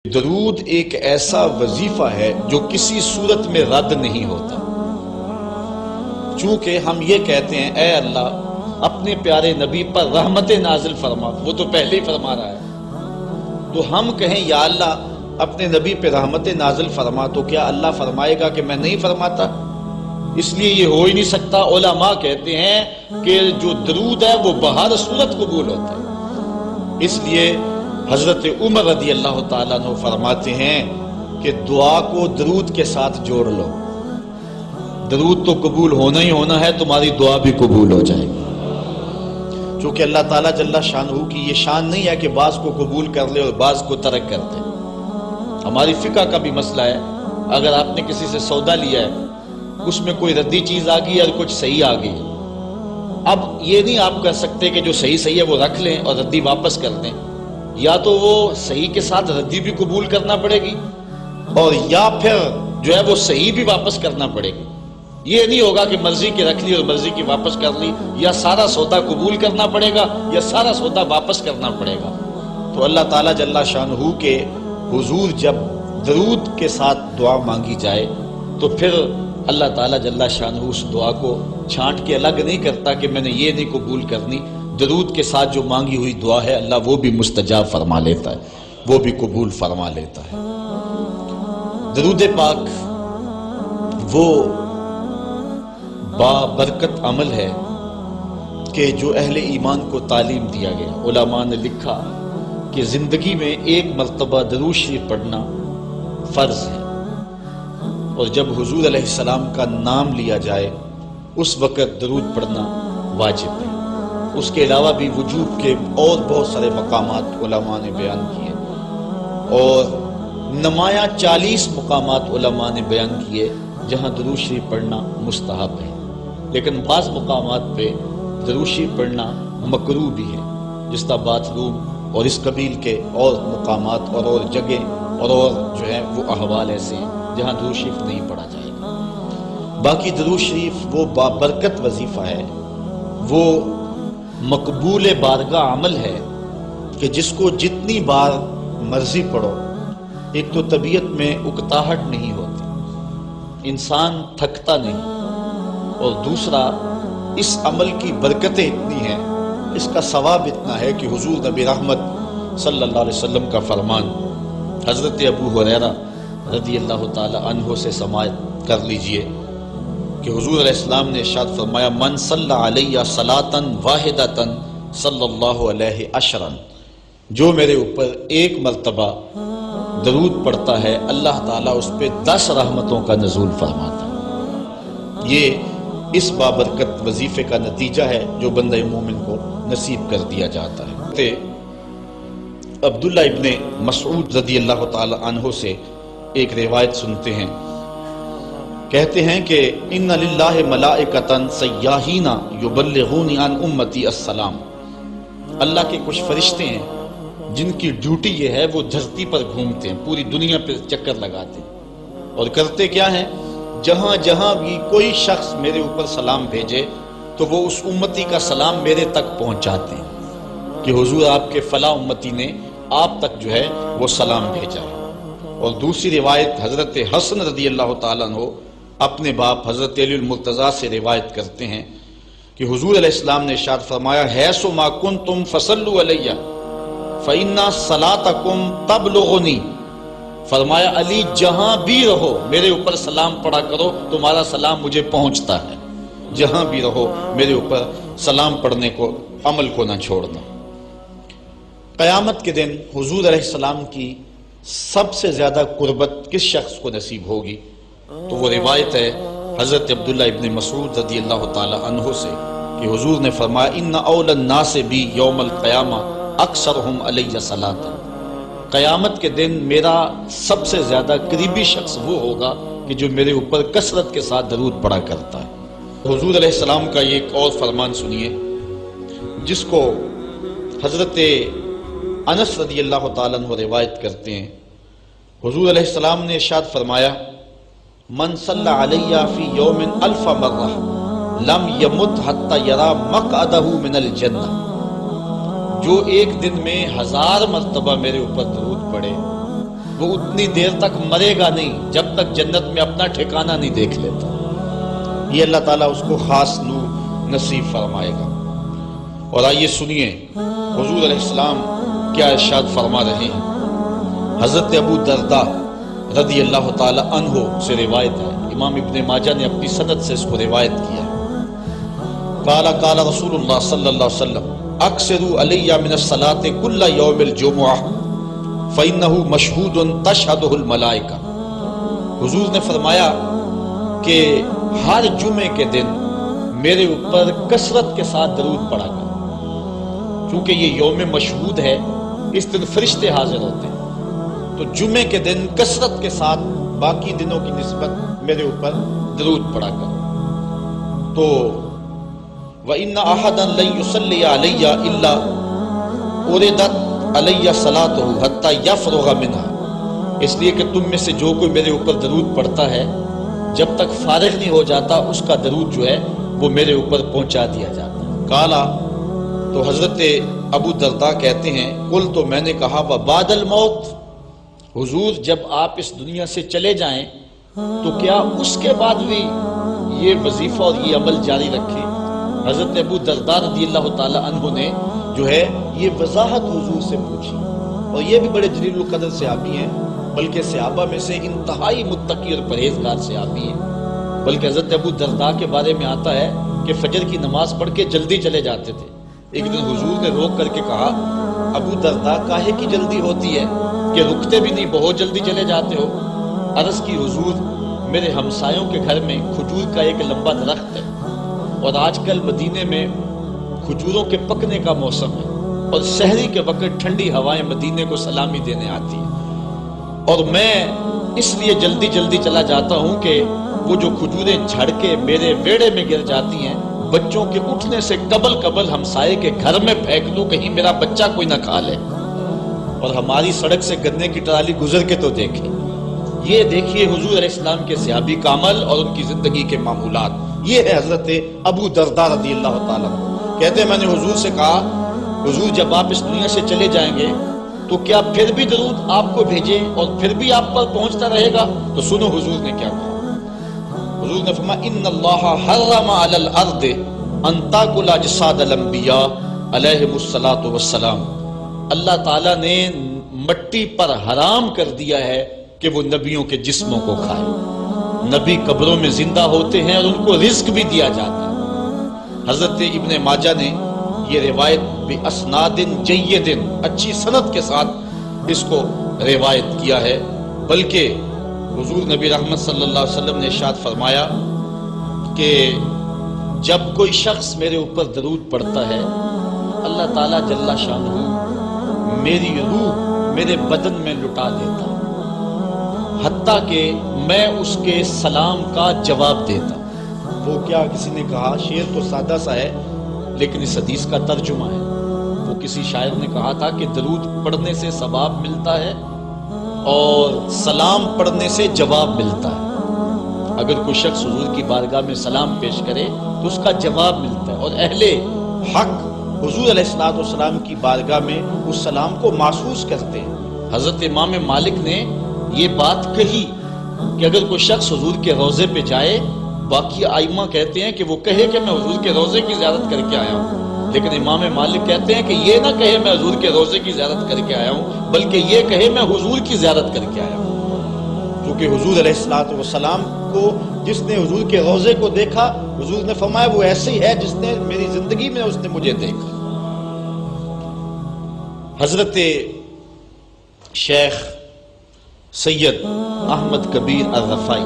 درود ایک ایسا وظیفہ ہے جو کسی صورت میں رد نہیں ہوتا، چونکہ ہم یہ کہتے ہیں اے اللہ اپنے پیارے نبی پر رحمت نازل فرما، وہ تو پہلے ہی فرما رہا ہے، تو ہم کہیں یا اللہ اپنے نبی پہ رحمت نازل فرما، تو کیا اللہ فرمائے گا کہ میں نہیں فرماتا؟ اس لیے یہ ہو ہی نہیں سکتا۔ علماء کہتے ہیں کہ جو درود ہے وہ بہر صورت قبول ہوتا ہے۔ اس لیے حضرت عمر رضی اللہ تعالیٰ عنہ فرماتے ہیں کہ دعا کو درود کے ساتھ جوڑ لو، درود تو قبول ہونا ہی ہونا ہے، تمہاری دعا بھی قبول ہو جائے گی۔ چونکہ اللہ تعالیٰ جل شانہ کی یہ شان نہیں ہے کہ بعض کو قبول کر لے اور بعض کو ترک کر دے۔ ہماری فقہ کا بھی مسئلہ ہے، اگر آپ نے کسی سے سودا لیا ہے، اس میں کوئی ردی چیز آ گئی اور کچھ صحیح آ گئی، اب یہ نہیں آپ کر سکتے کہ جو صحیح ہے وہ رکھ لیں اور ردی واپس کر دیں، یا تو وہ صحیح کے ساتھ ردی بھی قبول کرنا پڑے گی اور یا پھر جو ہے وہ صحیح بھی واپس کرنا پڑے گی۔ یہ نہیں ہوگا کہ مرضی کی رکھ لی اور مرضی کی واپس کر لی، یا سارا سودا قبول کرنا پڑے گا یا سارا سودا واپس کرنا پڑے گا۔ تو اللہ تعالیٰ جل شانہ کے حضور جب درود کے ساتھ دعا مانگی جائے تو پھر اللہ تعالیٰ جل شانہ اس دعا کو چھانٹ کے الگ نہیں کرتا کہ میں نے یہ نہیں قبول کرنی، درود کے ساتھ جو مانگی ہوئی دعا ہے اللہ وہ بھی مستجاب فرما لیتا ہے، وہ بھی قبول فرما لیتا ہے۔ درود پاک وہ بابرکت عمل ہے کہ جو اہل ایمان کو تعلیم دیا گیا۔ علماء نے لکھا کہ زندگی میں ایک مرتبہ درود شریف پڑھنا فرض ہے، اور جب حضور علیہ السلام کا نام لیا جائے اس وقت درود پڑھنا واجب ہے۔ اس کے علاوہ بھی وجوب کے اور بہت سارے مقامات علماء نے بیان کیے، اور نمایاں 40 مقامات علماء نے بیان کیے جہاں درود شریف پڑھنا مستحب ہے، لیکن بعض مقامات پہ درود شریف پڑھنا مکروہ بھی ہے، جس طرح باتھ روم اور اس قبیل کے اور مقامات اور جگہ اور جو ہے وہ احوال ایسے ہیں جہاں درود شریف نہیں پڑھا جائے گا۔ باقی درود شریف وہ بابرکت وظیفہ ہے، وہ مقبول بارگاہ عمل ہے کہ جس کو جتنی بار مرضی پڑھو، ایک تو طبیعت میں اکتاہٹ نہیں ہوتی، انسان تھکتا نہیں، اور دوسرا اس عمل کی برکتیں اتنی ہیں، اس کا ثواب اتنا ہے کہ حضور نبی رحمت صلی اللہ علیہ وسلم کا فرمان حضرت ابو ہریرہ رضی اللہ تعالی عنہ سے سماعت کر لیجئے کہ حضور علیہ السلام نے ارشاد فرمایا من صلی علیہ صلاۃ واحدۃ صلی اللہ علیہ عشرا، جو میرے اوپر ایک مرتبہ درود پڑھتا ہے اللہ تعالیٰ اس پہ 10 رحمتوں کا نزول فرماتا ہے۔ یہ اس بابرکت وظیفے کا نتیجہ ہے جو بندہ مومن کو نصیب کر دیا جاتا ہے۔ عبداللہ ابن مسعود رضی اللہ تعالی عنہ سے ایک روایت سنتے ہیں، کہتے ہیں کہ ان للہ ملائکۃ سیاحین یبلغون عن امتی السلام، اللہ کے کچھ فرشتے ہیں جن کی ڈیوٹی یہ ہے وہ دھرتی پر گھومتے ہیں، پوری دنیا پہ چکر لگاتے ہیں، اور کرتے کیا ہیں، جہاں جہاں بھی کوئی شخص میرے اوپر سلام بھیجے تو وہ اس امتی کا سلام میرے تک پہنچاتے ہیں کہ حضور آپ کے فلاں امتی نے آپ تک جو ہے وہ سلام بھیجا ہے۔ اور دوسری روایت حضرت حسن رضی اللہ تعالیٰ عنہ اپنے باپ حضرت علی المرتضیٰ سے روایت کرتے ہیں کہ حضور علیہ السلام نے ارشاد فرمایا حیث ما کنتم فصلوا علیہ فإن صلاتکم تبلغنی، فرمایا علی جہاں بھی رہو میرے اوپر سلام پڑھا کرو، تمہارا سلام مجھے پہنچتا ہے، جہاں بھی رہو میرے اوپر سلام پڑھنے کو عمل کو نہ چھوڑنا۔ قیامت کے دن حضور علیہ السلام کی سب سے زیادہ قربت کس شخص کو نصیب ہوگی؟ تو وہ روایت ہے حضرت عبداللہ ابن مسعود رضی اللہ تعالی عنہ سے کہ حضور نے فرمایا ان اول الناس بی یوم القیامہ اکثرہم علیہ صلاۃ، قیامت کے دن میرا سب سے زیادہ قریبی شخص وہ ہوگا کہ جو میرے اوپر کثرت کے ساتھ درود پڑھا کرتا ہے۔ حضور علیہ السلام کا یہ ایک اور فرمان سنیے جس کو حضرت انس رضی اللہ تعالیٰ عنہ روایت کرتے ہیں، حضور علیہ السلام نے ارشاد فرمایا من صلی علیہ فی یوم 1000 مرہ لم یمت حتی یرا مقعدہ من الجنہ، جو ایک دن میں 1000 مرتبہ میرے اوپر درود پڑے وہ اتنی دیر تک مرے گا نہیں جب تک جنت میں اپنا ٹھکانہ نہیں دیکھ لیتا. یہ اللہ تعالیٰ اس کو خاص نور نصیب فرمائے گا. اور آئیے سنیے حضور علیہ السلام کیا ارشاد فرما رہے ہیں. حضرت ابو درداء رضی اللہ تعالی عنہ سے روایت ہے، امام ابن ماجہ نے اپنی سند سے اس کو روایت کیا. قال قال رسول اللہ صلی اللہ علیہ وسلم اکثروا علی من الصلاة کل یوم الجمعہ فإنہ مشہود تشہدہ الملائکہ. حضور نے فرمایا کہ ہر جمعے کے دن میرے اوپر کثرت کے ساتھ درود پڑھا کرو، کیونکہ یہ یوم مشہود ہے، اس دن فرشتے حاضر ہوتے ہیں. تو جمعے کے دن کثرت کے ساتھ باقی دنوں کی نسبت میرے اوپر درود پڑھا کرو. تو وَإِنَّ أَحَدًا لَن يُصَلِّيَ عَلَيَّ إِلَّا أُرِدَتْ عَلَيَّ صَلَاتُهُ حَتَّى يَفْرُغَ مِنْهَا. اس لیے کہ تم میں سے جو کوئی میرے اوپر درود پڑھتا ہے جب تک فارغ نہیں ہو جاتا اس کا درود جو ہے وہ میرے اوپر پہنچا دیا جاتا ہے. کالا تو حضرت ابو درداء کہتے ہیں قل تو میں نے کہا وبعد الموت، حضور جب آپ اس دنیا سے چلے جائیں تو کیا اس کے بعد بھی یہ وظیفہ اور یہ عمل جاری رکھیں؟ حضرت ابو درداء رضی اللہ تعالی عنہ نے جو ہے یہ وضاحت حضور سے پوچھی. اور یہ بھی بڑے جلیل القدر صحابی ہیں، بلکہ صحابہ میں سے انتہائی متقی اور پرہیزگار صحابی ہیں. بلکہ حضرت ابو درداء کے بارے میں آتا ہے کہ فجر کی نماز پڑھ کے جلدی چلے جاتے تھے. ایک دن حضور نے روک کر کے کہا ابو درداء کاہے کی جلدی ہوتی ہے کہ رکتے بھی نہیں، بہت جلدی چلے جاتے ہو؟ عرض کی حضور میرے ہمسایوں کے گھر میں کھجور کا ایک لمبا درخت ہے، اور آج کل مدینے میں کھجوروں کے پکنے کا موسم ہے، اور سحری کے وقت ٹھنڈی ہوائیں مدینے کو سلامی دینے آتی ہیں، اور میں اس لیے جلدی جلدی چلا جاتا ہوں کہ وہ جو کھجوریں جھڑ کے میرے ویڑے میں گر جاتی ہیں بچوں کے اٹھنے سے قبل ہمسائے کے گھر میں پھینک دوں، کہیں میرا بچہ کوئی نہ کھا لے. اور ہماری سڑک سے گنے کی ٹرالی گزر کے تو دیکھیں. یہ دیکھیے حضور علیہ السلام کے صحابی کا عمل اور ان کی زندگی کے معمولات. یہ ہے حضرت ابو درداء رضی اللہ تعالیٰ. کہتے ہیں میں نے حضور سے کہا حضور جب آپ اس دنیا سے چلے جائیں گے تو کیا پھر بھی درود آپ کو بھیجیں اور پھر بھی آپ پر پہنچتا رہے گا؟ تو سنو حضور نے کیا کہا. حضور نے فرمایا ان اللہ حرم علی الارض ان تاکل اجساد الانبیاء علیہم الصلاۃ والسلام. اللہ تعالیٰ نے مٹی پر حرام کر دیا ہے کہ وہ نبیوں کے جسموں کو کھائے. نبی قبروں میں زندہ ہوتے ہیں اور ان کو رزق بھی دیا جاتا ہے. حضرت ابن ماجہ نے یہ روایت باسناد جید اچھی سند کے ساتھ اس کو روایت کیا ہے. بلکہ حضور نبی رحمت صلی اللہ علیہ وسلم نے ارشاد فرمایا کہ جب کوئی شخص میرے اوپر درود پڑھتا ہے اللہ تعالیٰ جل شانہ میری روح میرے بدن میں لٹا دیتا ہے، حتیٰ کہ میں اس کے سلام کا جواب دیتا. وہ کیا کسی نے کہا، شعر تو سادہ سا ہے لیکن اس حدیث کا ترجمہ ہے. وہ کسی شاعر نے کہا تھا کہ درود پڑھنے سے ثواب ملتا ہے اور سلام پڑھنے سے جواب ملتا ہے. اگر کوئی شخص حضور کی بارگاہ میں سلام پیش کرے تو اس کا جواب ملتا ہے، اور اہل حق حضور علیہ السلام کی بارگاہ میں اس سلام کو محسوس کرتے ہیں. حضرت امام مالک نے یہ بات کہی کہ اگر کوئی شخص حضور کے روضے پہ جائے، باقی ائمہ کہتے ہیں کہ وہ کہے کہ میں حضور کے روضے کی زیارت کر کے آیا ہوں، لیکن امام مالک کہتے ہیں کہ یہ نہ کہے میں حضور کے روضے کی زیارت کر کے آیا ہوں، بلکہ یہ کہے میں حضور کی زیارت کر کے آیا ہوں. کیونکہ حضور علیہ السلام کو جس نے حضور کے روضے کو دیکھا، حضور نے فرمایا وہ ایسے ہی ہے جس نے میری زندگی میں اس نے مجھے دیکھا. حضرت شیخ سید احمد کبیر الرفائی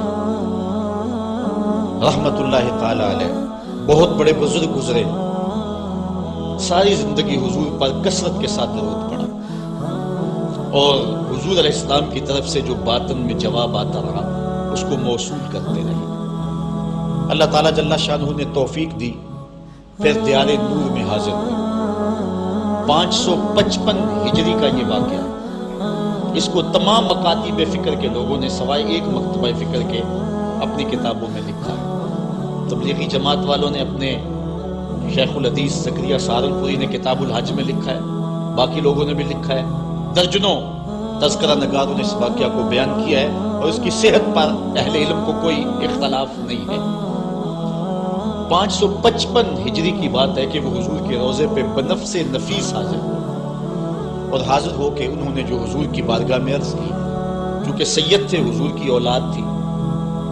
رحمت اللہ تعالی علیہ بہت بڑے بزرگ گزرے، ساری زندگی حضور پر کثرت کے ساتھ درود پڑھا، اور حضور علیہ السلام کی طرف سے جو باطن میں جواب آتا رہا اس کو موصول کرتے رہے. اللہ تعالیٰ جل شانہ نے توفیق دی، پھر دیار نور میں حاضر ہوئے. 555 ہجری کا یہ واقعہ، اس کو تمام مکاتب فکر کے لوگوں نے سوائے ایک مکتبہ فکر کے اپنی کتابوں میں لکھا ہے. تبلیغی جماعت والوں نے اپنے شیخ الحدیث زکریا سہارنپوری نے کتاب الحج میں لکھا ہے، باقی لوگوں نے بھی لکھا ہے. درجنوں تذکرہ نگاروں نے اس واقعہ کو بیان کیا ہے اور اس کی صحت پر اہل علم کو کوئی اختلاف نہیں ہے۔ 555 ہجری کی بات ہے کہ وہ حضور کے روضے پہ بنفس نفیس حاضر ہوئے، اور حاضر ہو کے انہوں نے جو حضور کی بارگاہ میں عرض کی، چونکہ سید تھے، حضور کی اولاد تھی،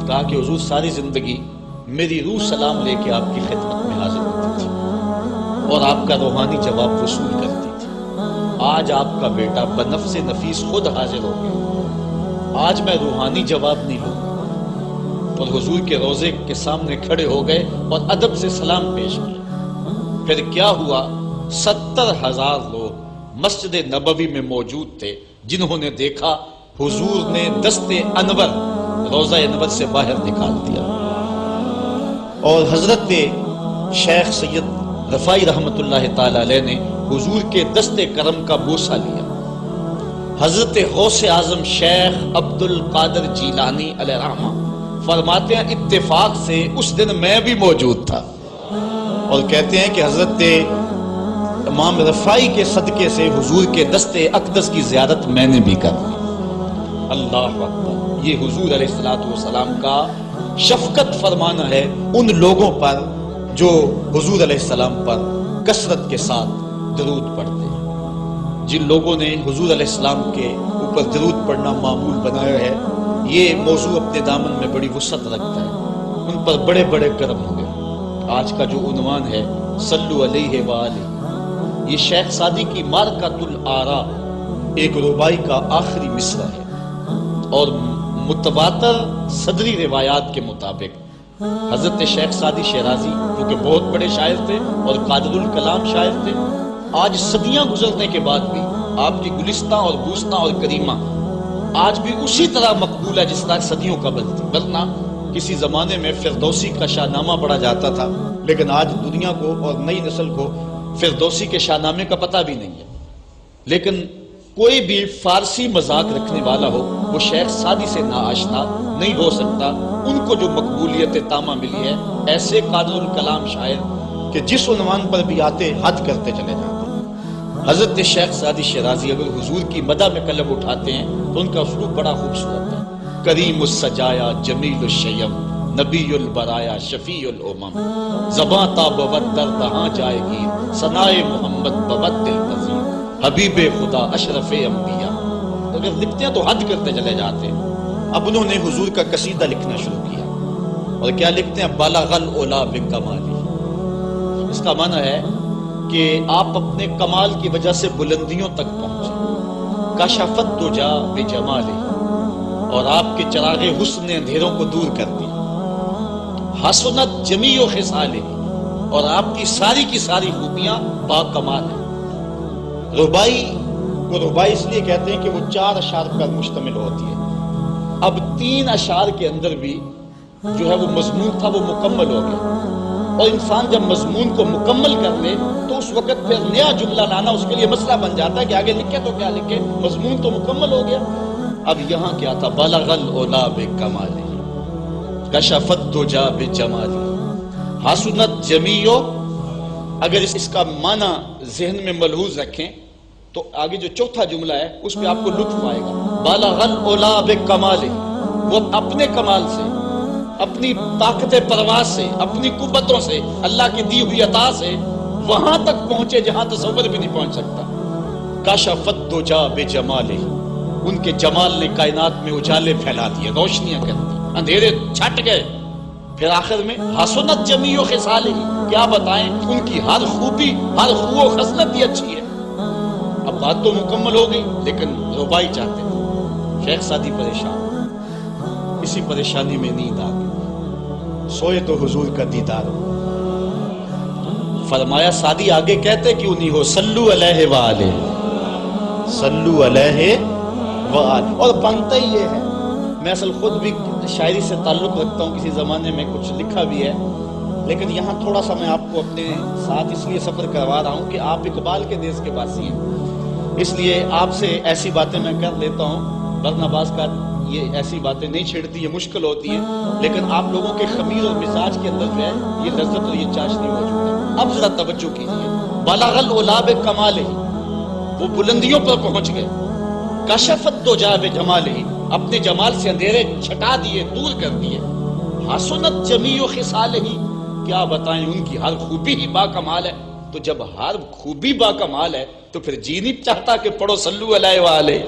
کہا کہ حضور ساری زندگی میری روح سلام لے کے آپ کی خدمت میں حاضر ہوتی تھی اور آپ کا روحانی جواب وصول کرتی تھی۔ آج آپ کا بیٹا بنفس نفیس خود حاضر ہو گیا، آج میں روحانی جواب نہیں لوں گا۔ اور حضور کے روضے کے سامنے کھڑے ہو گئے اور ادب سے سلام پیش کیا۔ پھر کیا ہوا، 70,000 لوگ مسجد نبوی میں موجود تھے جنہوں نے دیکھا حضور نے دست انور روضہ انور سے باہر نکال دیا، اور حضرت شیخ سید رفاعی رحمت اللہ تعالی علیہ نے حضور کے دست کرم کا بوسہ لیا۔ حضرت غوث اعظم شیخ عبد القادر جیلانی علیہ رحمہ فرماتے ہیں اتفاق سے اس دن میں بھی موجود تھا، اور کہتے ہیں کہ حضرت امام رفاعی کے صدقے سے حضور کے دست اقدس کی زیارت میں نے بھی کر لی۔ اللہ اکبر، یہ حضور علیہ السلام کا شفقت فرمانا ہے ان لوگوں پر جو حضور علیہ السلام پر کثرت کے ساتھ درود پڑھتے ہیں۔ جن لوگوں نے حضور علیہ السلام کے اوپر درود پڑھنا معمول بنایا ہے، یہ موضوع اپنے دامن میں بڑی وسعت رکھتا ہے، ان پر بڑے بڑے کرم ہو گئے۔ آج کا جو عنوان ہے صلو علیہ وآلہ، یہ شیخ سعدی کی مارکۃ الآراء ایک ربائی کا آخری مصرع ہے، اور متواتر صدری روایات کے مطابق حضرت شیخ سعدی شیرازی جو کہ بہت بڑے شاعر تھے اور قادر الکلام شاعر تھے، آج صدیاں گزرنے کے بعد بھی آپ کی گلستہ اور بوستہ اور کریمہ آج بھی اسی طرح مقبول ہے جس طرح صدیوں قبل تھی۔ ورنہ کسی زمانے میں فردوسی کا شاہ نامہ پڑھا جاتا تھا، لیکن آج دنیا کو اور نئی نسل کو فردوسی کے شاہ نامے کا پتہ بھی نہیں ہے۔ لیکن کوئی بھی فارسی مذاق رکھنے والا ہو وہ شیخ سعدی سے ناآشنا نہیں ہو سکتا۔ ان کو جو مقبولیت تامہ ملی ہے، ایسے قادر الکلام شاعر کہ جس عنوان پر بھی آتے حد کرتے چلے جاتے۔ حضرت شیخ سعدی شیرازی اگر حضور کی مدح میں قلم اٹھاتے ہیں تو ان کا اسلوب بڑا خوبصورت ہے۔ کریم السجایا جمیل الشیم نبی البرایا شفیع الامم، زباں تا بود در دہاں جائے گی ثنائے محمد بود دل پذیر، حبیب خدا اشرف انبیاء۔ اگر لکھتے ہیں تو حد کرتے چلے جاتے ہیں۔ اب انہوں نے حضور کا قصیدہ لکھنا شروع کیا، اور کیا لکھتے ہیں، بالغ العلا بکمالی۔ اس کا معنی ہے کہ آپ اپنے کمال کی وجہ سے بلندیوں تک پہنچے، کشفت دجا بجمالہ، اور آپ کے چراغ حسن نے اندھیروں کو دور کر دی، حسنت جمیع خصالہ، اور آپ کی ساری خوبیاں با کمال ہیں۔ ربائی کو ربائی اس لیے کہتے ہیں کہ وہ 4 اشعار پر مشتمل ہوتی ہے۔ اب 3 اشعار کے اندر بھی جو ہے وہ مضمون تھا وہ مکمل ہو گیا، اور انسان جب مضمون کو مکمل کر لے تو اس وقت پھر نیا جملہ لانا اس کے لیے مسئلہ بن جاتا ہے کہ آگے لکھے تو کیا لکھے، مضمون تو مکمل ہو گیا۔ اب یہاں کیا تھا، بالغ العلا بکمالہ، کشفت دجا بجمالہ، حسنت جمیع۔ اگر اس کا معنی ذہن میں ملحوظ رکھیں تو آگے جو چوتھا جملہ ہے اس پہ آپ کو لطف آئے گا۔ بالغ العلا بکمالہ، وہ اپنے کمال سے، اپنی طاقت پرواز سے، اپنی قوتوں سے، اللہ کی دی ہوئی عطا سے وہاں تک پہنچے جہاں تصور بھی نہیں پہنچ سکتا۔ کشفت دجا بجمالہ، ان کے جمال نے کائنات میں اجالے پھیلا دیے، روشنیاں کر دی، اندھیرے چھٹ گئے۔ پھر آخر میں حسنت جمیع خصالہ، کیا بتائیں ان کی ہر خوبی، ہر خو و خصلت ہی اچھی ہے۔ اب بات تو مکمل ہو گئی، لیکن ربائی چاہتے تھے۔ شیخ سعدی پریشان، اسی پریشانی میں نیند آ گئی، سوئے تو حضور کا دیدار ہو۔ فرمایا سعدی آگے کہتے کیوں نہیں ہو، صلو علیہ وآلہ، صلو علیہ وآلہ۔ اور بنتا ہی یہ ہے، میں اصل خود بھی شاعری سے تعلق رکھتا ہوں، کسی زمانے میں کچھ لکھا بھی ہے، لیکن یہاں تھوڑا سا میں آپ کو اپنے ساتھ اس لیے سفر کروا رہا ہوں کہ آپ اقبال کے دیس کے باسی ہیں، اس لیے آپ سے ایسی باتیں میں کر لیتا ہوں، ورنہ بعض کا یہ ایسی باتیں نہیں چھیڑتی، یہ مشکل ہوتی ہے، لیکن آپ لوگوں کے خمیر اور مزاج کے اندر جو ہے یہ لذت اور یہ چاشنی موجود ہے۔ اب ذرا توجہ کیجیے، بالغ العلا بکمالہ، وہ بلندیوں پر پہنچ گئے، کشفت دجا بجمالہ، اپنے جمال سے اندھیرے چھٹا دیے، دور کر دیے. حسنت جمیع خصالہ، کیا بتائیں ان کی ہر خوبی ہی با کمال ہے. تو جب ہر خوبی با کمال ہے تو پھر جی نہیں چاہتا کہ پڑھو صلو علیہ وآلہ.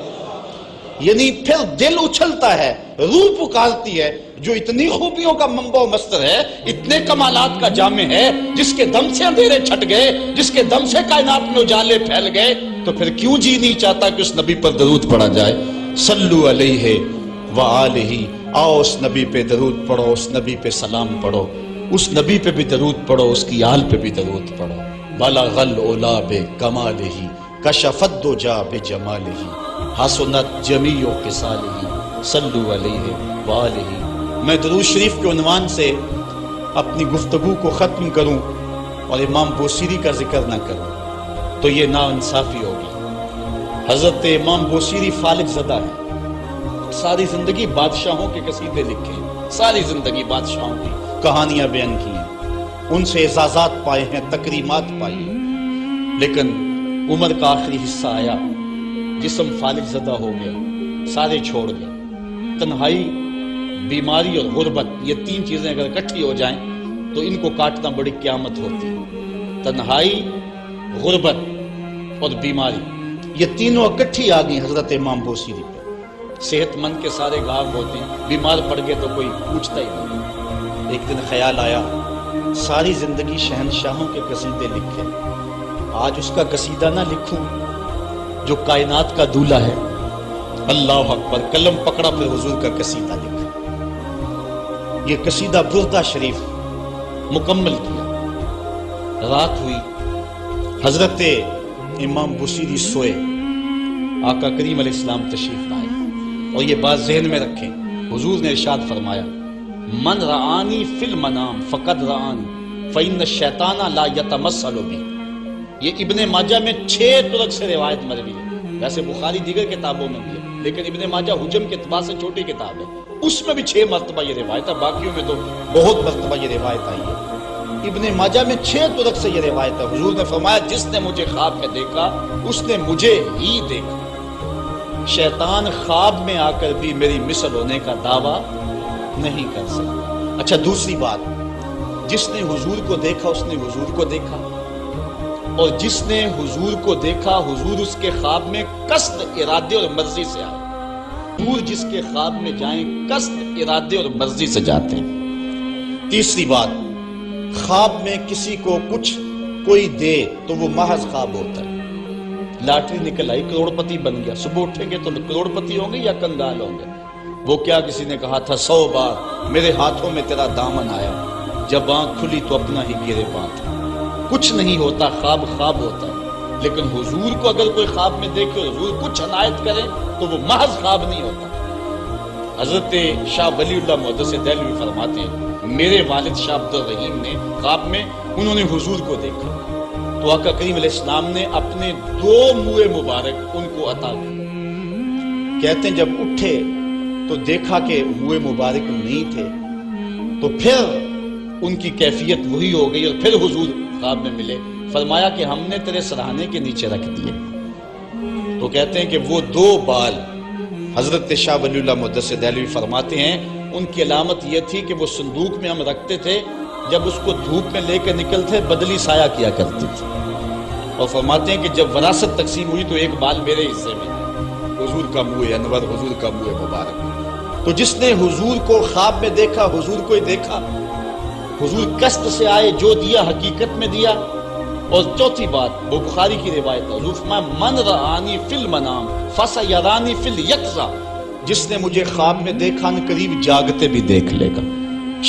یعنی پھر دل اچھلتا ہے، روح پکارتی ہے. جو اتنی خوبیوں کا منبع و مصدر ہے، اتنے کمالات کا جامع ہے، جس کے دم سے اندھیرے چھٹ گئے، جس کے دم سے کائنات میں اجالے پھیل گئے، تو پھر کیوں جی نہیں چاہتا کہ اس نبی پر درود پڑھا جائے. صلو علیہ وآلہ، آؤ اس نبی پہ درود پڑھو، اس نبی پہ سلام پڑھو، اس نبی پہ بھی درود پڑھو، اس کی آل پہ بھی درود پڑھو. بلغ العلا بکمالہ، کشف الدجا بجمالہ، حسنت جمیع خصالہ، صلو علیہ وآلہ. میں درود شریف کے عنوان سے اپنی گفتگو کو ختم کروں اور امام بوصیری کا ذکر نہ کروں تو یہ ناانصافی ہوگی. حضرت امام بوصیری فالق زدہ ہے، ساری زندگی بادشاہوں کے قصیدے لکھے، ساری زندگی بادشاہوں کی کہانیاں بیان کی ہیں، ان سے اعزازات پائے ہیں، تکریمات پائی ہیں. لیکن عمر کا آخری حصہ آیا، جسم فالق زدہ ہو گیا، سارے چھوڑ گئے. تنہائی، بیماری اور غربت، یہ تین چیزیں اگر اکٹھی ہو جائیں تو ان کو کاٹنا بڑی قیامت ہوتی ہے. تنہائی، غربت اور بیماری، یہ تینوں اکٹھی آ گئی حضرت امام بوصیری پہ. صحت مند کے سارے گھاؤ ہوتے ہیں، بیمار پڑ گئے تو کوئی پوچھتا ہی نہیں. ایک دن خیال آیا، ساری زندگی شہنشاہوں کے قصیدے لکھے، آج اس کا قصیدہ نہ لکھوں جو کائنات کا دولہ ہے. اللہ اکبر، قلم پکڑا، پھر حضور کا قصیدہ لکھا. یہ قصیدہ بردہ شریف مکمل کیا. رات ہوئی، حضرت امام بوصیری سوئے، آقا کریم علیہ السلام تشریف لائے. اور یہ بات ذہن میں رکھیں، حضور نے ارشاد فرمایا، من رآنی فی المنام فقد رآنی فإن الشیطان لا یتمثل بی. یہ ابن ماجہ میں 6 طرق سے روایت مروی ہے. ویسے بخاری دیگر کتابوں میں بھی ہے، لیکن ابن ماجہ حجم کے اعتبار سے چھوٹی کتاب ہے، اس میں بھی 6 مرتبہ یہ روایت ہے. باقیوں میں تو بہت مرتبہ یہ روایت آئی ہے. ابن ماجہ میں 6 طرق سے یہ روایت ہے. حضور نے فرمایا، جس نے مجھے خواب میں دیکھا اس نے مجھے ہی دیکھا. شیطان خواب میں آ کر بھی میری مثل ہونے کا دعویٰ نہیں کر سکتا. اچھا، دوسری بات، جس نے حضور کو دیکھا اس نے حضور کو دیکھا، اور جس نے حضور کو دیکھا حضور اس کے خواب میں قصد، ارادے اور مرضی سے آئے. حضور جس کے خواب میں جائیں قصد، ارادے اور مرضی سے جاتے ہیں. تیسری بات، خواب میں کسی کو کچھ کوئی دے تو وہ محض خواب ہوتا ہے. لاٹری نکل آئی، کروڑ پتی بن گیا، صبح اٹھیں گے تو کروڑ پتی ہوں گے یا کنگال ہوں گے؟ وہ کیا کسی نے کہا تھا 100 بار میرے ہاتھوں میں تیرا دامن آیا، جب آنکھ کھلی تو اپنا ہی گریباں تھا. کچھ نہیں ہوتا، خواب خواب ہوتا ہے. لیکن حضور کو اگر کوئی خواب میں دیکھے اور حضور کچھ عنایت کرے تو وہ محض خواب نہیں ہوتا. حضرت شاہ ولی اللہ محدث دہلوی فرماتے ہیں، میرے والد شاہ عبد الرحیم نے خواب میں انہوں نے حضور کو دیکھا تو آقا کریم علیہ السلام نے اپنے 2 منہ مبارک ان کو عطا کیے. کہتے ہیں جب اٹھے تو دیکھا کہ منہ مبارک نہیں تھے، تو پھر ان کی کیفیت وہی ہو گئی اور پھر حضور خواب میں ملے. فرمایا کہ ہم نے تیرے سرہانے کے نیچے رکھ دیے. تو کہتے ہیں کہ وہ 2 بال حضرت شاہ ولی اللہ محدث دہلوی فرماتے ہیں ان کی علامت یہ تھی کہ وہ صندوق میں ہم رکھتے تھے، جب اس کو دھوپ میں لے کے نکلتے بدلی سایہ کیا کرتی تھی. اور فرماتے ہیں کہ جب وراثت تقسیم ہوئی تو 1 بال میرے حصے میں، حضور کا منہ انور، حضور کا منہ مبارک. تو جس نے حضور کو خواب میں دیکھا حضور کو ہی دیکھا. حضور قصد سے آئے، جو دیا حقیقت میں دیا. اور چوتھی بات، وہ بخاری کی روایت ہے، حضور فرمایا، من رآنی فی المنام فسیرانی فی الیقظہ. جس نے مجھے خواب میں دیکھا ان قریب جاگتے بھی دیکھ لے گا.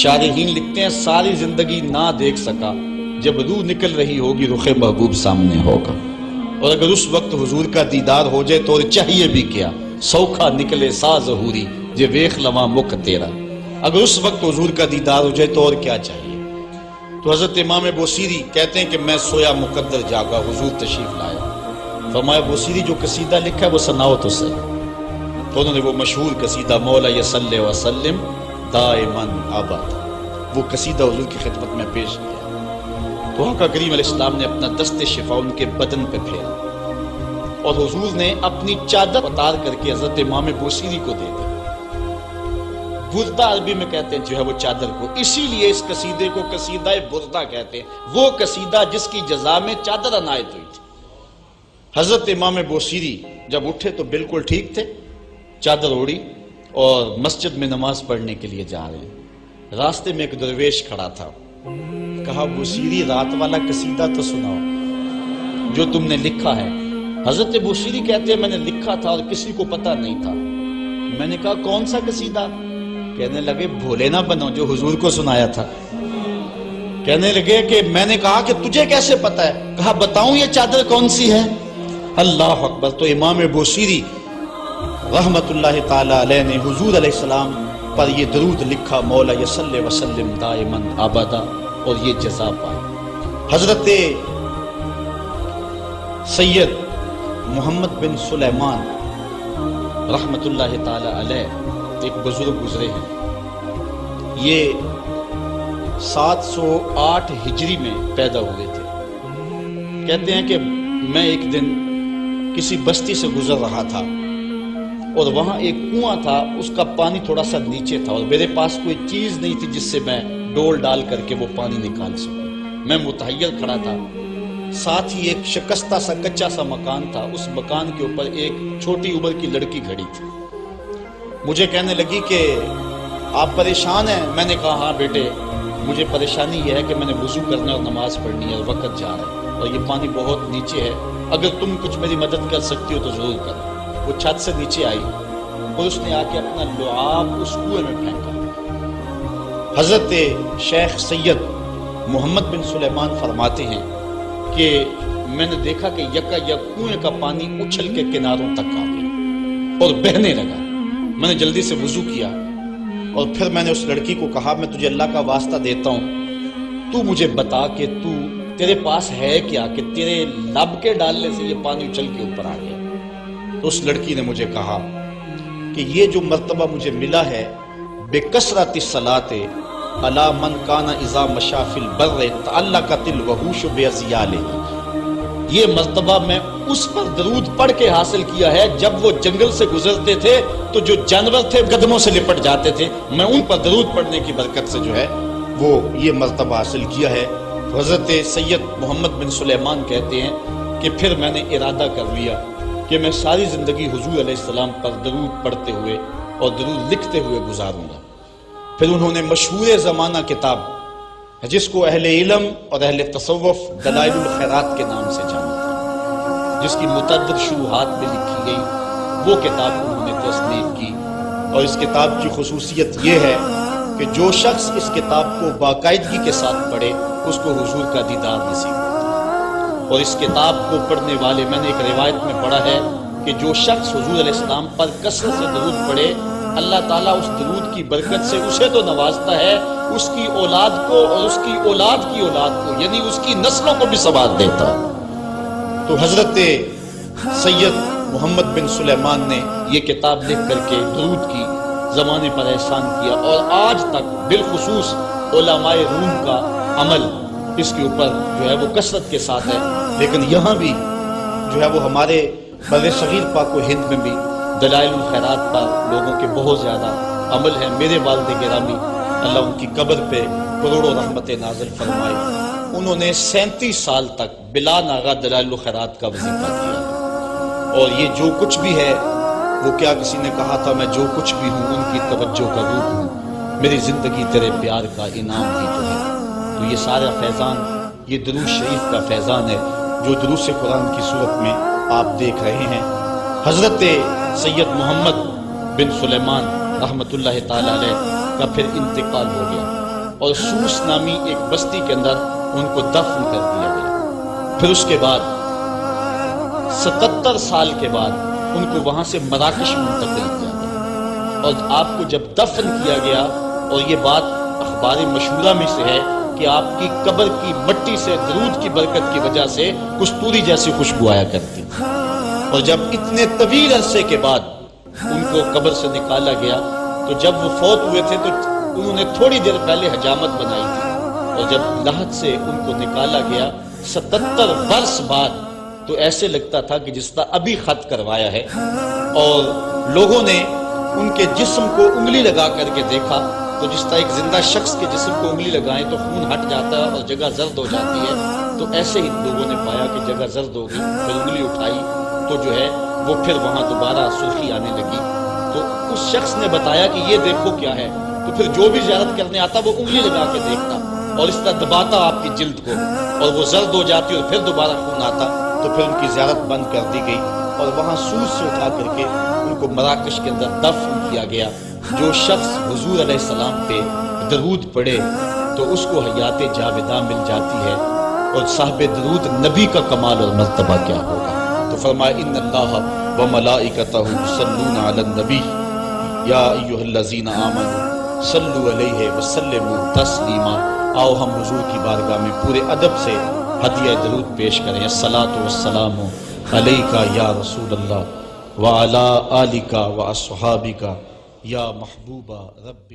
شارحین لکھتے ہیں ساری زندگی نہ دیکھ سکا، جب روح نکل رہی ہوگی رخ محبوب سامنے ہوگا. اور اگر اس وقت حضور کا دیدار ہو جائے تو چاہیے بھی کیا، سوکھا نکلے سا ظہوری جے ویخ لواں مکھ تیرا. اگر اس وقت حضور کا دیدار ہو جائے تو اور کیا چاہیے. تو حضرت امام بوصیری کہتے ہیں کہ میں سویا مقدر جاگا، حضور تشریف لائے. فرمایا بوصیری جو قصیدہ لکھا ہے وہ سناؤ تو صحیح. تو انہوں نے وہ مشہور قصیدہ مولا صلی وسلم دائماً ابد، وہ قصیدہ حضور کی خدمت میں پیش کیا. تو آقا کریم علیہ السلام نے اپنا دست شفا ان کے بدن پہ پھیرا اور حضور نے اپنی چادر اتار کر کے حضرت امام بوصیری کو دے دی۔ بردہ عربی میں کہتے ہیں جو ہے وہ چادر کو، اسی لیے اس قصیدے کو قصیدہ بردہ کہتے ہیں، وہ قصیدہ جس کی جزا میں چادر عنایت ہوئی تھی۔ حضرت امام بوصیری جب اٹھے تو بالکل ٹھیک تھے، چادر اوڑھی اور مسجد میں نماز پڑھنے کے لیے جا رہے ہیں۔ راستے میں ایک درویش کھڑا تھا، کہا بوصیری رات والا قصیدہ تو سناؤ جو تم نے لکھا ہے۔ حضرت بوصیری کہتے ہیں میں نے لکھا تھا اور کسی کو پتہ نہیں تھا۔ میں نے کہا کون سا قصیدہ؟ کہنے لگے بھولے نہ بنو جو حضور کو سنایا تھا۔ کہنے لگے کہ میں نے کہا کہ تجھے کیسے پتہ ہے؟ کہا بتاؤں یہ چادر کون سی ہے؟ اللہ اکبر! تو امام بوصیری رحمت اللہ تعالی علیہ نے حضور علیہ السلام پر یہ درود لکھا، مولا یصلی وسلم دائما ابدا، اور یہ جزا پائی۔ حضرت سید محمد بن سلیمان رحمت اللہ تعالی علیہ ایک بزرگ گزرے ہیں، یہ 708 ہجری میں پیدا ہوئے تھے۔ کہتے ہیں کہ میں ایک دن کسی بستی سے گزر رہا تھا اور وہاں ایک کنواں تھا، اس کا پانی تھوڑا سا نیچے تھا اور میرے پاس کوئی چیز نہیں تھی جس سے میں ڈول ڈال کر کے وہ پانی نکال سکوں۔ میں متحیر کھڑا تھا، ساتھ ہی ایک شکستہ سا کچا سا مکان تھا، اس مکان کے اوپر ایک چھوٹی عمر کی لڑکی کھڑی تھی۔ مجھے کہنے لگی کہ آپ پریشان ہیں؟ میں نے کہا ہاں بیٹے، مجھے پریشانی یہ ہے کہ میں نے وضو کرنا اور نماز پڑھنی ہے اور وقت جا رہا ہے اور یہ پانی بہت نیچے ہے، اگر تم کچھ میری مدد کر سکتی ہو تو ضرور کرو۔ وہ چھت سے نیچے آئی اور اس نے آ کے اپنا لعاب اس کنویں میں پھینکا۔ حضرت شیخ سید محمد بن سلیمان فرماتے ہیں کہ میں نے دیکھا کہ یکا یک کنویں کا پانی اچھل کے کناروں تک آ گیا اور بہنے لگا۔ میں نے جلدی سے وضو کیا اور پھر میں نے اس لڑکی کو کہا میں تجھے اللہ کا واسطہ دیتا ہوں، تو مجھے بتا کہ تیرے پاس ہے کیا کہ تیرے لب کے ڈالنے سے یہ پانی اچھل کے اوپر آ گیا۔ تو اس لڑکی نے مجھے کہا کہ یہ جو مرتبہ مجھے ملا ہے بکثرت الصلاۃ علی من کان اذا مشى فی البر تعلقت الوحوش باذیالہ، یہ مرتبہ میں اس پر درود پڑھ کے حاصل کیا ہے جب وہ جنگل سے گزرتے تھے تو جو جانور تھے قدموں سے لپٹ جاتے تھے، میں ان پر درود پڑھنے کی برکت سے جو ہے وہ یہ مرتبہ حاصل کیا ہے۔ حضرت سید محمد بن سلیمان کہتے ہیں کہ پھر میں نے ارادہ کر لیا کہ میں ساری زندگی حضور علیہ السلام پر درود پڑھتے ہوئے اور درود لکھتے ہوئے گزاروں گا۔ پھر انہوں نے مشہور زمانہ کتاب جس کو اہل علم اور اہل تصوف دلائل الخیرات کے نام سے جانتے ہیں، جس کی متعدد شروحات میں لکھی گئی، وہ کتاب انہوں نے تصنیف کی۔ اور اس کتاب کی خصوصیت یہ ہے کہ جو شخص اس کتاب کو باقاعدگی کے ساتھ پڑھے اس کو حضور کا دیدار نصیب ہوتا ہے۔ اور اس کتاب کو پڑھنے والے، میں نے ایک روایت میں پڑھا ہے کہ جو شخص حضور علیہ السلام پر کثرت سے درود پڑھے، اللہ تعالیٰ اس درود کی برکت سے اسے تو نوازتا ہے، اس کی اولاد کو اور اس کی اولاد کی اولاد کو، یعنی اس کی نسلوں کو بھی ثواب دیتا ہے۔ تو حضرت سید محمد بن سلیمان نے یہ کتاب لکھ کر کے درود کی زمانے پر احسان کیا، اور آج تک بالخصوص علماء روم کا عمل اس کے اوپر جو ہے وہ کثرت کے ساتھ ہے۔ لیکن یہاں بھی جو ہے وہ ہمارے بر صغیر پاک و ہند میں بھی دلائل الخیرات پر لوگوں کے بہت زیادہ عمل ہے۔ میرے والد گرامی اللہ ان کی قبر پہ کروڑوں رحمت نازل فرمائے، انہوں نے 37 سال تک بلا ناغہ دلائل الخیرات کا وظیفہ کیا، اور یہ جو کچھ بھی ہے وہ کیا کسی نے کہا تھا میں جو کچھ بھی ہوں ان کی توجہ کا روح ہوں، میری زندگی تیرے پیار کا انعام ہی تو ہے۔ تو یہ سارا فیضان یہ دروش شریف کا فیضان ہے جو دروس قرآن کی صورت میں آپ دیکھ رہے ہیں۔ حضرت سید محمد بن سلیمان رحمت اللہ تعالی علیہ کا پھر انتقال ہو گیا اور سوس نامی ایک بستی کے اندر ان کو دفن کر دیا گیا۔ پھر اس کے بعد 77 سال کے بعد ان کو وہاں سے مراکش منتقل کیا گیا، اور آپ کو جب دفن کیا گیا، اور یہ بات اخبار مشہورہ میں سے ہے کہ آپ کی قبر کی مٹی سے درود کی برکت کی وجہ سے کستوری جیسی خوشبو آیا کرتی، اور جب اتنے طویل عرصے کے بعد ان کو قبر سے نکالا گیا تو جب وہ فوت ہوئے تھے تو انہوں نے تھوڑی دیر پہلے حجامت بنائی تھی، اور جب لحد سے ان کو نکالا گیا 77 برس بعد تو ایسے لگتا تھا کہ جس طرح ابھی خط کروایا ہے، اور لوگوں نے ان کے جسم کو انگلی لگا کر کے دیکھا تو جس طرح ایک زندہ شخص کے جسم کو انگلی لگائیں تو خون ہٹ جاتا ہے اور جگہ زرد ہو جاتی ہے، تو ایسے ہی لوگوں نے پایا کہ جگہ زرد ہو گئی، پھر انگلی اٹھائی تو جو ہے وہ پھر وہاں دوبارہ سرخی آنے لگی۔ تو اس شخص نے بتایا کہ یہ دیکھو کیا ہے، تو پھر جو بھی زیارت کرنے آتا وہ انگلی لگا کے دیکھتا اور اس طرح دباتا آپ کی جلد کو، اور وہ زرد ہو جاتی اور پھر دوبارہ خون آتا، تو پھر ان کی زیارت بند کر دی گئی اور وہاں سوز سے اٹھا کر کے ان کو مراکش کے اندر دفن کیا گیا۔ جو شخص حضور علیہ السلام پہ درود پڑھے تو اس کو حیات جاوداں مل جاتی ہے، اور صاحب درود نبی کا کمال اور مرتبہ کیا ہوگا۔ تو فرمایا ان اللہ وملائکتہ یصلون علی النبی یا ایھا الذین آمنوا صلوا علیہ وسلموا تسلیما۔ آؤ ہم حضور کی بارگاہ میں پورے ادب سے ہدیہ درود پیش کریں۔ الصلاۃ والسلام علیکا یا رسول اللہ وعلی آلکا واصحابکا یا محبوب رب